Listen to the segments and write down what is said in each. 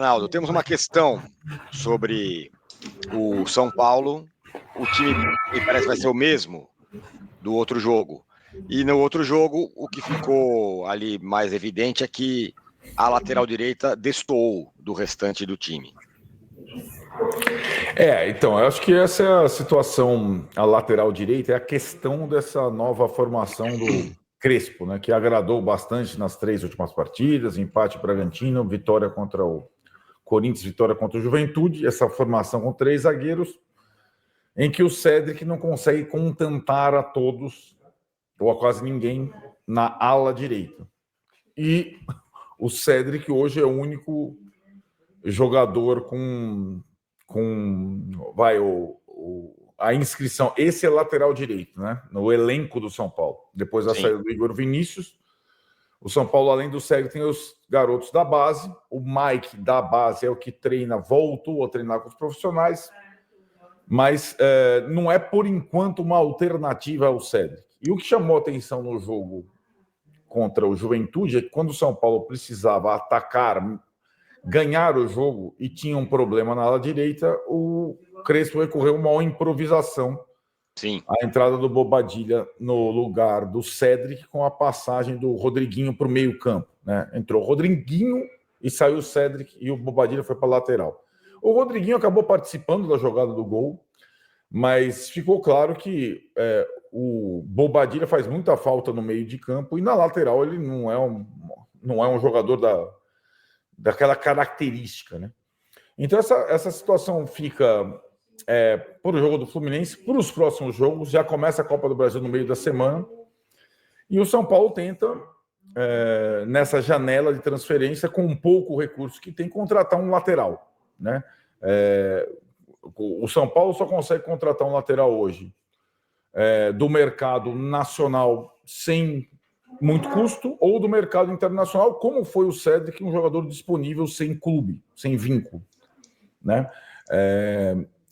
Ronaldo, temos uma questão sobre o São Paulo. O time me parece que vai ser o mesmo do outro jogo. E no outro jogo, o que ficou ali mais evidente é que a lateral direita destoou do restante do time. Então, eu acho que essa é a situação, a lateral direita, é a questão dessa nova formação do Crespo, né, que agradou bastante nas 3 últimas partidas, empate Bragantino, vitória contra o Corinthians, vitória contra o Juventude, essa formação com 3 zagueiros, em que o Cédric não consegue contentar a todos, ou a quase ninguém, na ala direita. E o Cédric hoje é o único jogador a inscrição. Esse é lateral direito, né? No elenco do São Paulo. Depois da saída do Igor Vinícius, o São Paulo, além do Cédric, tem os garotos da base. O Mike da base é o que treina, voltou a treinar com os profissionais, mas não é, por enquanto, uma alternativa ao Cédric. E o que chamou atenção no jogo contra o Juventude é que quando o São Paulo precisava atacar, ganhar o jogo e tinha um problema na ala direita, o Crespo recorreu a uma improvisação. Sim. A entrada do Bobadilla no lugar do Cédric, com a passagem do Rodriguinho para o meio campo, né? Entrou o Rodriguinho e saiu o Cédric e o Bobadilla foi para a lateral. O Rodriguinho acabou participando da jogada do gol, mas ficou claro que o Bobadilla faz muita falta no meio de campo e na lateral ele não é um jogador daquela característica, né? Então essa situação fica para o jogo do Fluminense, para os próximos jogos. Já começa a Copa do Brasil no meio da semana e o São Paulo tenta, nessa janela de transferência, com um pouco recurso que tem, contratar um lateral, né? O São Paulo só consegue contratar um lateral hoje do mercado nacional sem muito custo, ou do mercado internacional, como foi o Cédric, um jogador disponível sem clube, sem vínculo, né?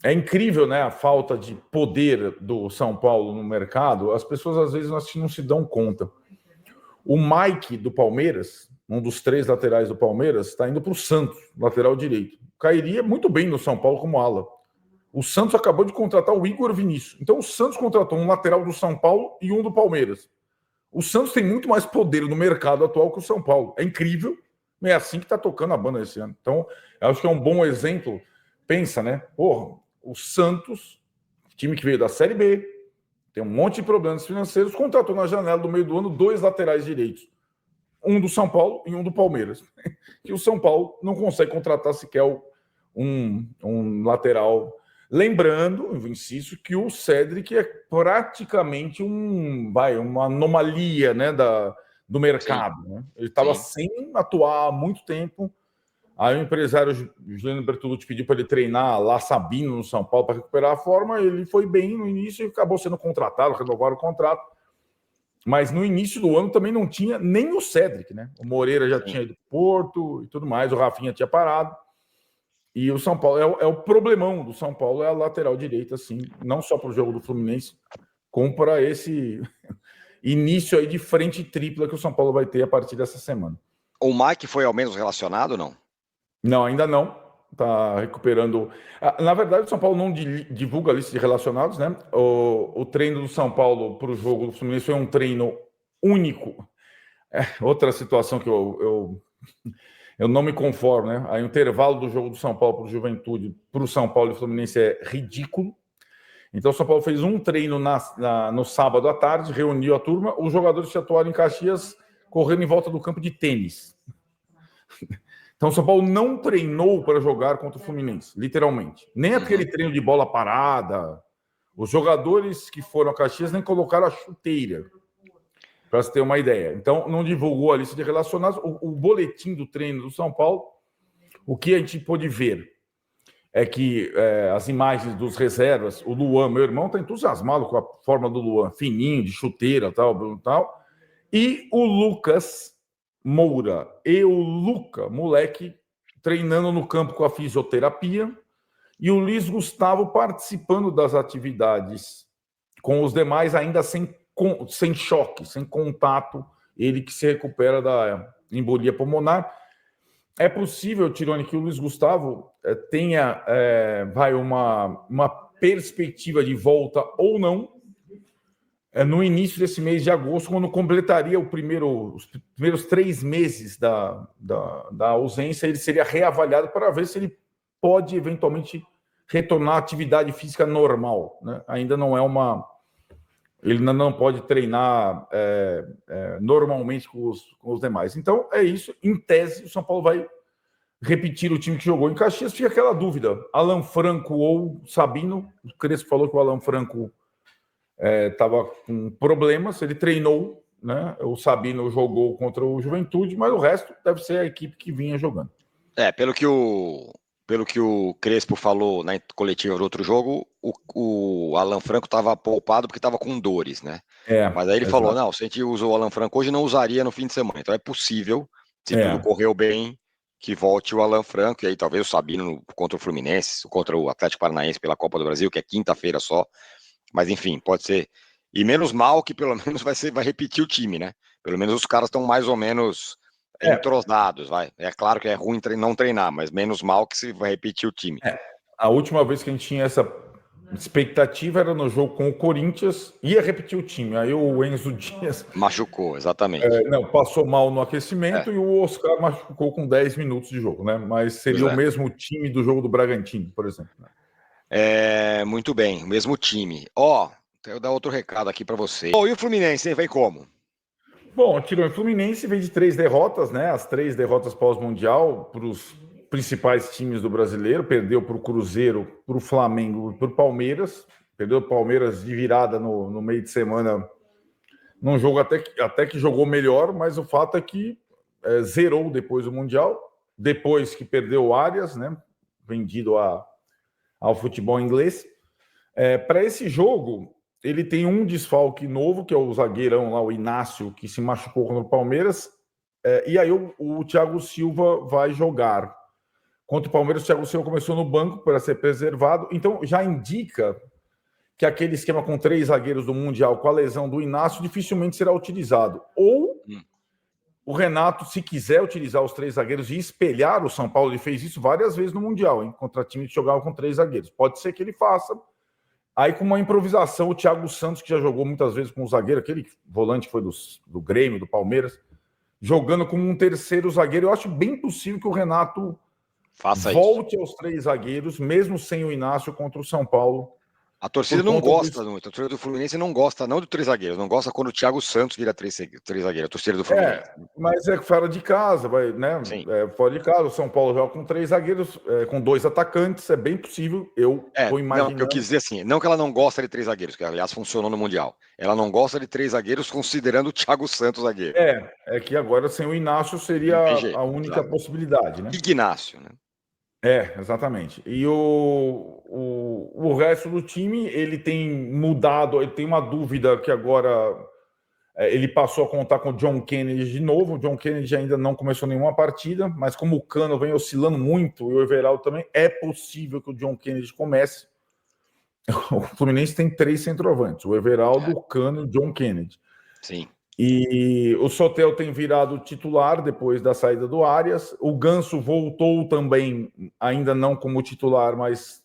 É incrível, né, a falta de poder do São Paulo no mercado. As pessoas às vezes não se dão conta. O Mike do Palmeiras, um dos 3 laterais do Palmeiras, está indo para o Santos, lateral direito. Cairia muito bem no São Paulo como ala. O Santos acabou de contratar o Igor Vinícius. Então o Santos contratou um lateral do São Paulo e um do Palmeiras. O Santos tem muito mais poder no mercado atual que o São Paulo. É incrível. É assim que está tocando a banda esse ano. Então, eu acho que é um bom exemplo. Pensa, né? Porra, o Santos, time que veio da Série B, tem um monte de problemas financeiros, contratou na janela do meio do ano 2 laterais direitos. Um do São Paulo e um do Palmeiras. E o São Paulo não consegue contratar sequer um lateral. Lembrando, eu insisto, que o Cédric é praticamente uma anomalia, né, do mercado. Né? Ele estava sem atuar há muito tempo. Aí o empresário Juliano Bertolucci pediu para ele treinar lá Sabino, no São Paulo, para recuperar a forma. Ele foi bem no início e acabou sendo contratado, renovaram o contrato. Mas no início do ano também não tinha nem o Cédric, né? O Moreira já tinha ido para o Porto e tudo mais, o Rafinha tinha parado. E o São Paulo é o problemão do São Paulo, é a lateral direita, assim, não só para o jogo do Fluminense, como para esse início aí de frente tripla que o São Paulo vai ter a partir dessa semana. O Mike foi ao menos relacionado ou não? Não, ainda não. Está recuperando. Na verdade, o São Paulo não divulga a lista de relacionados, né? O treino do São Paulo para o jogo do Fluminense foi um treino único. Outra situação que eu não me conformo, né? Aí o intervalo do jogo do São Paulo para o Juventude, para o São Paulo e o Fluminense é ridículo. Então o São Paulo fez um treino no sábado à tarde, reuniu a turma, os jogadores se atuaram em Caxias correndo em volta do campo de tênis. Então o São Paulo não treinou para jogar contra o Fluminense, literalmente. Nem aquele treino de bola parada. Os jogadores que foram a Caxias nem colocaram a chuteira, para você ter uma ideia. Então, não divulgou a lista de relacionados. O boletim do treino do São Paulo, o que a gente pôde ver é que as imagens dos reservas, o Luan, meu irmão, está entusiasmado com a forma do Luan, fininho, de chuteira, tal. E o Lucas Moura e o Luca, moleque, treinando no campo com a fisioterapia, e o Luiz Gustavo participando das atividades com os demais, ainda sem choque, sem contato, ele que se recupera da embolia pulmonar. É possível, Tironi, que o Luiz Gustavo tenha uma perspectiva de volta ou não no início desse mês de agosto, quando completaria os primeiros 3 meses da ausência, ele seria reavaliado para ver se ele pode eventualmente retornar à atividade física normal, né? Ainda não é ele não pode treinar normalmente com os demais. Então, é isso. Em tese, o São Paulo vai repetir o time que jogou em Caxias. Fica aquela dúvida: Alan Franco ou Sabino? O Crespo falou que o Alan Franco estava com problemas, ele treinou, né? O Sabino jogou contra o Juventude, mas o resto deve ser a equipe que vinha jogando. Pelo que o Crespo falou na coletiva do outro jogo, o Alan Franco estava poupado porque estava com dores, né? Mas aí ele falou, não, se a gente usou o Alan Franco hoje, não usaria no fim de semana. Então é possível, se tudo correu bem, que volte o Alan Franco, e aí talvez o Sabino contra o Fluminense, contra o Atlético Paranaense pela Copa do Brasil, que é quinta-feira só. Mas enfim, pode ser. E menos mal que pelo menos vai repetir o time, né? Pelo menos os caras estão mais ou menos entrosados, vai. É claro que é ruim não treinar, mas menos mal que se vai repetir o time. A última vez que a gente tinha essa expectativa era no jogo com o Corinthians, ia repetir o time. Aí o Enzo Dias machucou, exatamente. Passou mal no aquecimento e o Oscar machucou com 10 minutos de jogo, né? Mas seria o mesmo time do jogo do Bragantino, por exemplo. Muito bem, o mesmo time. Quero dar outro recado aqui para você. E o Fluminense, hein? Vem como? Bom, o Fluminense vem de 3 derrotas, né? As 3 derrotas pós-mundial para os principais times do brasileiro. Perdeu para o Cruzeiro, para o Flamengo e para o Palmeiras. Perdeu o Palmeiras de virada no meio de semana, num jogo até que jogou melhor, mas o fato é que zerou depois do Mundial, depois que perdeu o Arias, né? Vendido ao futebol inglês. Para esse jogo, ele tem um desfalque novo, que é o zagueirão lá, o Inácio, que se machucou contra o Palmeiras. E aí o Thiago Silva vai jogar. Contra o Palmeiras, o Thiago Silva começou no banco para ser preservado. Então, já indica que aquele esquema com 3 zagueiros do Mundial, com a lesão do Inácio, dificilmente será utilizado. Ou o Renato, se quiser utilizar os 3 zagueiros e espelhar o São Paulo, ele fez isso várias vezes no Mundial, hein? Contra time que jogava com 3 zagueiros. Pode ser que ele faça. Aí, com uma improvisação, o Thiago Santos, que já jogou muitas vezes com o zagueiro, aquele volante que foi do Grêmio, do Palmeiras, jogando como um terceiro zagueiro. Eu acho bem possível que o Renato volte aos 3 zagueiros, mesmo sem o Inácio, contra o São Paulo. A torcida não gosta muito. A torcida do Fluminense não gosta, não de 3 zagueiros, não gosta quando o Thiago Santos vira 3 zagueiros, a torcida do Fluminense. Mas é fora de casa, né? Fora de casa. O São Paulo joga com 3 zagueiros, com 2 atacantes, é bem possível. Eu estou imaginando. Não, eu quis dizer assim, não que ela não gosta de 3 zagueiros, que aliás funcionou no Mundial. Ela não gosta de 3 zagueiros considerando o Thiago Santos zagueiro. É que agora sem o Inácio seria a única possibilidade, né? Ignácio, né? Exatamente. E o resto do time, ele tem mudado, ele tem uma dúvida que agora ele passou a contar com o John Kennedy de novo. O John Kennedy ainda não começou nenhuma partida, mas como o Cano vem oscilando muito, e o Everaldo também, é possível que o John Kennedy comece. O Fluminense tem 3 centroavantes, o Everaldo, o Cano e o John Kennedy. Sim. E o Sotel tem virado titular depois da saída do Arias. O Ganso voltou também, ainda não como titular, mas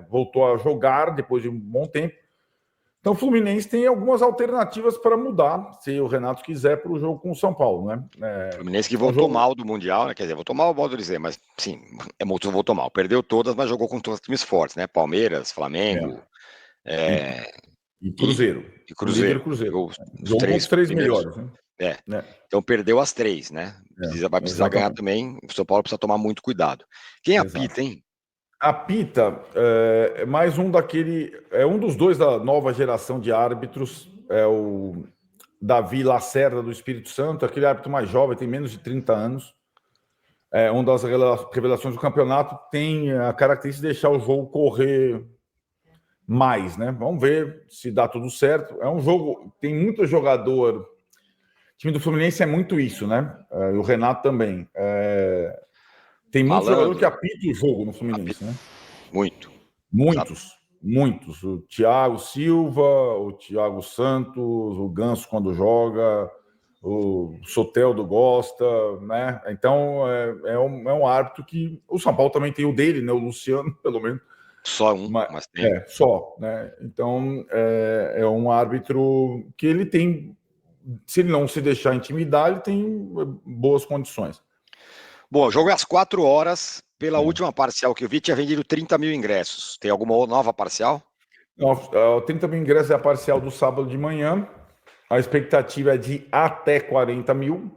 voltou a jogar depois de um bom tempo. Então o Fluminense tem algumas alternativas para mudar, se o Renato quiser, para o jogo com o São Paulo, né? Fluminense que voltou mal do Mundial, né? Quer dizer, voltou mal, modo de dizer, mas sim, voltou mal. Perdeu todas, mas jogou com todos os times fortes, né? Palmeiras, Flamengo... E Cruzeiro. E Cruzeiro. Jogou os 3 melhores, né? Então perdeu as 3, né? Vai precisar ganhar também. O São Paulo precisa tomar muito cuidado. Quem apita, hein? Apita é mais um daquele... É um dos 2 da nova geração de árbitros. É o Davi Lacerda, do Espírito Santo. Aquele árbitro mais jovem, tem menos de 30 anos. É uma das revelações do campeonato. Tem a característica de deixar o jogo correr mais, né? Vamos ver se dá tudo certo. É um jogo, tem muito jogador. O time do Fluminense é muito isso, né? O Renato também. Tem muitos jogadores que apitam o jogo no Fluminense, né? Muitos. O Thiago Silva, o Thiago Santos, o Ganso quando joga, o Soteldo gosta, né? Então é um árbitro que o São Paulo também tem o dele, né? O Luciano, pelo menos. Só um, mas tem. Só, né? Então é um árbitro que ele tem, se ele não se deixar intimidar, ele tem boas condições. Bom, o jogo é às 4 horas. Pela última parcial que eu vi, tinha vendido 30 mil ingressos. Tem alguma nova parcial? 30 mil ingressos é a parcial do sábado de manhã. A expectativa é de até 40 mil.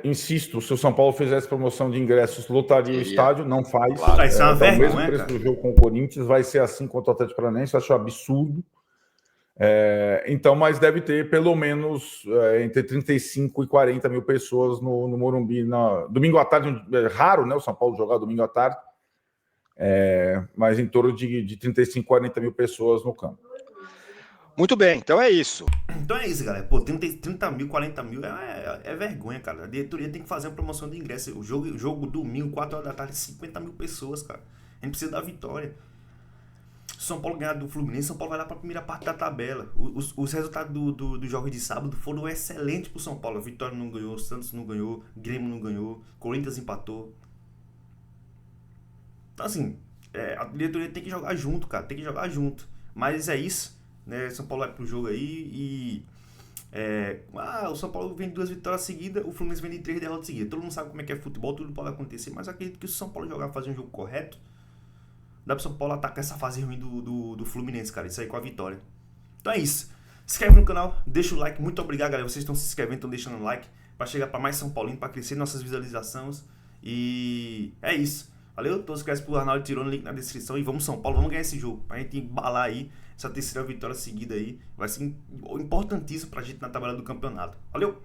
Insisto, se o São Paulo fizesse promoção de ingressos, lotaria o estádio, não faz. Claro. Isso é uma vergonha, o mesmo preço do jogo com o Corinthians, vai ser assim contra o Atlético Paranaense, eu acho absurdo. Então, mas deve ter pelo menos entre 35 e 40 mil pessoas no Morumbi. Domingo à tarde, é raro, né? O São Paulo jogar domingo à tarde, mas em torno de 35, 40 mil pessoas no campo. Muito bem, então é isso. Então é isso, galera. Pô, 30 mil, 40 mil é vergonha, cara. A diretoria tem que fazer uma promoção de ingresso. O jogo domingo, 4 horas da tarde, 50 mil pessoas, cara. A gente precisa da vitória. Se o São Paulo ganhar do Fluminense, São Paulo vai lá para a primeira parte da tabela. Os resultados do jogo de sábado foram excelentes pro São Paulo. A Vitória não ganhou, o Santos não ganhou, o Grêmio não ganhou, o Corinthians empatou. Então, assim, a diretoria tem que jogar junto, cara. Tem que jogar junto. Mas é isso, né? São Paulo vai pro jogo aí e... o São Paulo vem 2 vitórias seguidas, o Fluminense vem de 3 derrotas seguidas. Todo mundo sabe como é que é futebol, tudo pode acontecer. Mas eu acredito que se o São Paulo jogar, fazer um jogo correto, dá pro São Paulo atacar essa fase ruim do Fluminense, cara. Isso aí com a vitória. Então é isso. Se inscreve no canal, deixa o like. Muito obrigado, galera. Vocês estão se inscrevendo, estão deixando o like para chegar para mais São Paulino, para crescer nossas visualizações. E é isso. Valeu? Todos esquece pro Arnaldo tirou no link na descrição. E vamos São Paulo, vamos ganhar esse jogo. Pra gente embalar aí essa terceira vitória seguida aí. Vai ser importantíssimo pra gente na tabela do campeonato. Valeu!